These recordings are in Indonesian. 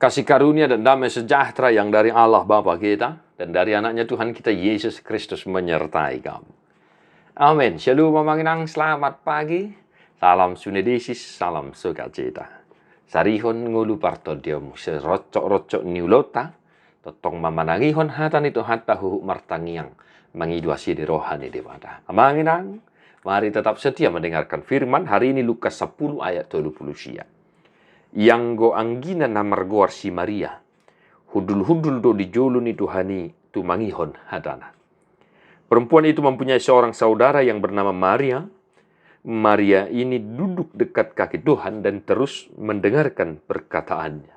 Kasih karunia dan damai sejahtera yang dari Allah Bapa kita dan dari anaknya Tuhan kita Yesus Kristus menyertai kamu. Amin. Shalom Mamanginang, selamat pagi. Salam sunedesis, salam sukacita. Sarihon ngulu partodium serocok-rocok niulota. Totong mamanangihon hatan itu hatta huhuk martangiang. Mengiduasi di rohani di mata. Mamanginang, mari tetap setia mendengarkan firman. Hari ini Lukas 10 ayat 20 sia. Yang go anggina namar goar si Maria. Hudul-hudul do dijolun itu hani tu mangihon hadana. Perempuan itu mempunyai seorang saudara yang bernama Maria. Maria ini duduk dekat kaki Tuhan dan terus mendengarkan perkataannya.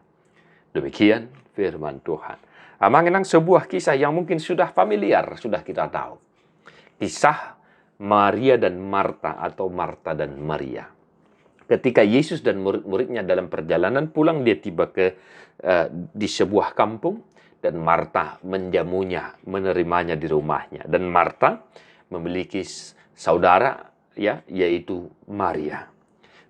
Demikian firman Tuhan. Mengenang sebuah kisah yang mungkin sudah familiar, sudah kita tahu. Kisah Maria dan Marta atau Marta dan Maria. Ketika Yesus dan murid-muridnya dalam perjalanan pulang, dia tiba di sebuah kampung dan Marta menjamunya, menerimanya di rumahnya. Dan Marta memiliki saudara, ya, yaitu Maria.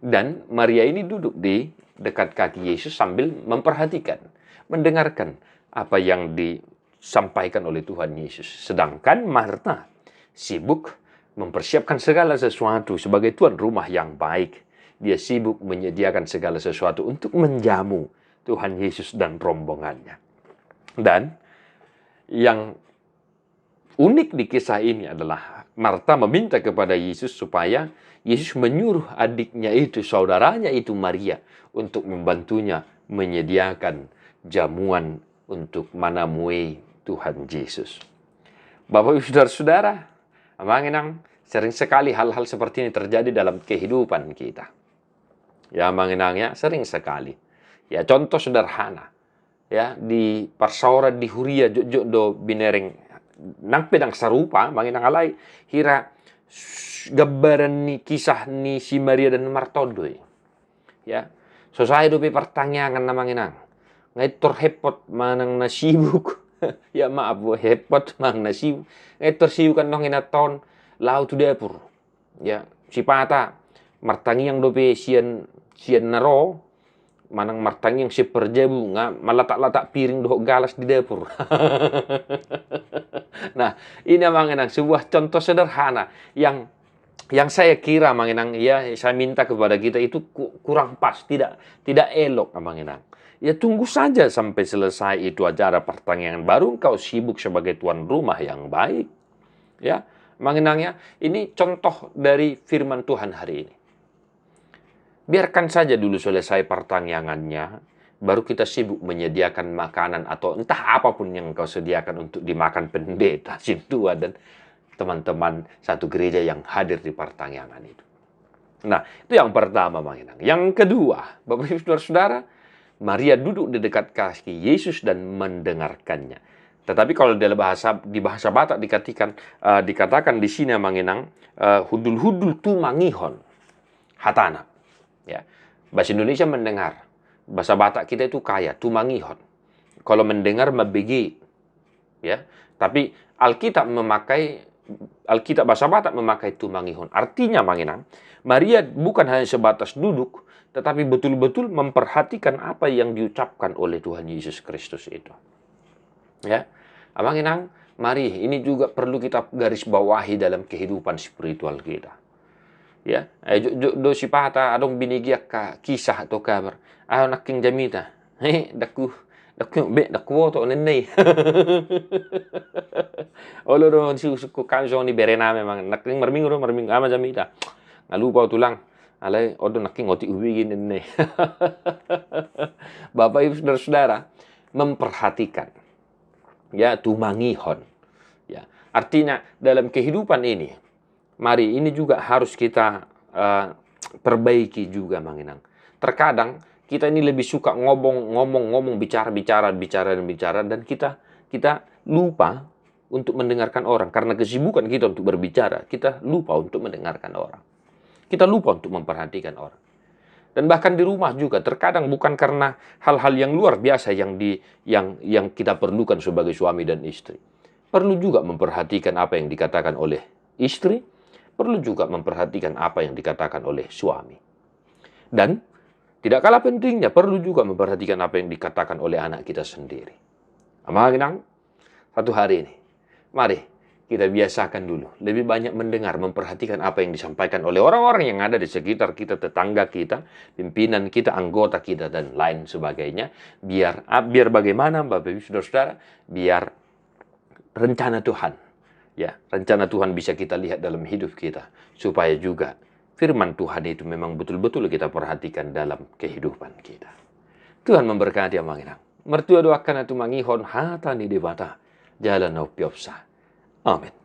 Dan Maria ini duduk di dekat kaki Yesus sambil memperhatikan, mendengarkan apa yang disampaikan oleh Tuhan Yesus. Sedangkan Marta sibuk mempersiapkan segala sesuatu sebagai tuan rumah yang baik. Dia sibuk menyediakan segala sesuatu untuk menjamu Tuhan Yesus dan rombongannya. Dan yang unik di kisah ini adalah Marta meminta kepada Yesus supaya Yesus menyuruh adiknya itu, saudaranya itu Maria, untuk membantunya menyediakan jamuan untuk menamui Tuhan Yesus. Bapak Ibu Saudara-saudara, mengenang sering sekali hal-hal seperti ini terjadi dalam kehidupan kita. Ya, mengenangnya sering sekali. Ya, contoh sederhana. Ya, di Parsaora di Huria jok do binereng nang pedang sarupa mengenang alai hira gambaran ni kisah ni si Maria dan Martondo. Ya. So saya do pe pertanyaan na mengenang. Ngai terhepot manang nasibuk. Ya maaf bo hepot mang nasibuk. Ngai tersibuk kan nong inaton lau tu dapur. Ya, si pata martangi yang do pe sian naro manang martangi yang si perjebu nga malatak-latak piring doh galas di dapur. Nah, ini mengenang sebuah contoh sederhana yang saya kira mengenang, ya, saya minta kepada kita itu kurang pas, tidak elok mengenang. Ya, tunggu saja sampai selesai itu acara pertanyaan, baru engkau sibuk sebagai tuan rumah yang baik. Ya, mengenangnya ini contoh dari firman Tuhan hari ini. Biarkan saja dulu selesai pertanyaannya, baru kita sibuk menyediakan makanan atau entah apapun yang kau sediakan untuk dimakan pendeta, sintua, dan teman-teman satu gereja yang hadir di pertanyaan itu. Nah, itu yang pertama, mengenang. Yang kedua, Bapak Ibu Saudara, Maria duduk di dekat kaki Yesus dan mendengarkannya. Tetapi kalau di bahasa Batak dikatakan di sini mengenang hudul-hudul tu mangihon hatana. Ya, bahasa Indonesia mendengar. Bahasa Batak kita itu kaya, tumangihon. Kalau mendengar mabegi. Ya, tapi Alkitab bahasa Batak memakai tumangihon. Artinya mengenang, Maria bukan hanya sebatas duduk, tetapi betul-betul memperhatikan apa yang diucapkan oleh Tuhan Yesus Kristus itu. Ya, mengenang, mari ini juga perlu kita garis bawahi dalam kehidupan spiritual kita. Ya, do si pata adong binigiak ka kisah atau kabar. Ayo naking jamita. Daku to nenei. Olo do suku kanjo ni berena memang naking marmingro ama jamita. Ngalupa tulang. Alai odo naking oti uwi nenei. Bapak Ibu Saudara-saudara memperhatikan. Ya, tumangihon. Ya, artinya dalam kehidupan ini, mari ini juga harus kita perbaiki juga, mengenang. Terkadang kita ini lebih suka ngomong, bicara, dan kita lupa untuk mendengarkan orang. Karena kesibukan kita untuk berbicara, kita lupa untuk mendengarkan orang. Kita lupa untuk memperhatikan orang. Dan bahkan di rumah juga, terkadang bukan karena hal-hal yang luar biasa yang kita perlukan sebagai suami dan istri. Perlu juga memperhatikan apa yang dikatakan oleh istri, perlu juga memperhatikan apa yang dikatakan oleh suami. Dan tidak kalah pentingnya, perlu juga memperhatikan apa yang dikatakan oleh anak kita sendiri. Amanginang, satu hari ini, mari kita biasakan dulu, lebih banyak mendengar, memperhatikan apa yang disampaikan oleh orang-orang yang ada di sekitar kita, tetangga kita, pimpinan kita, anggota kita, dan lain sebagainya. Biar bagaimana, Bapak Ibu Saudara-saudara, biar rencana Tuhan, ya, rencana Tuhan bisa kita lihat dalam hidup kita, supaya juga firman Tuhan itu memang betul-betul kita perhatikan dalam kehidupan kita. Tuhan memberkati amanginang. Mertua doakan atu mangihon hatani debata jalan au piopsa. Amin.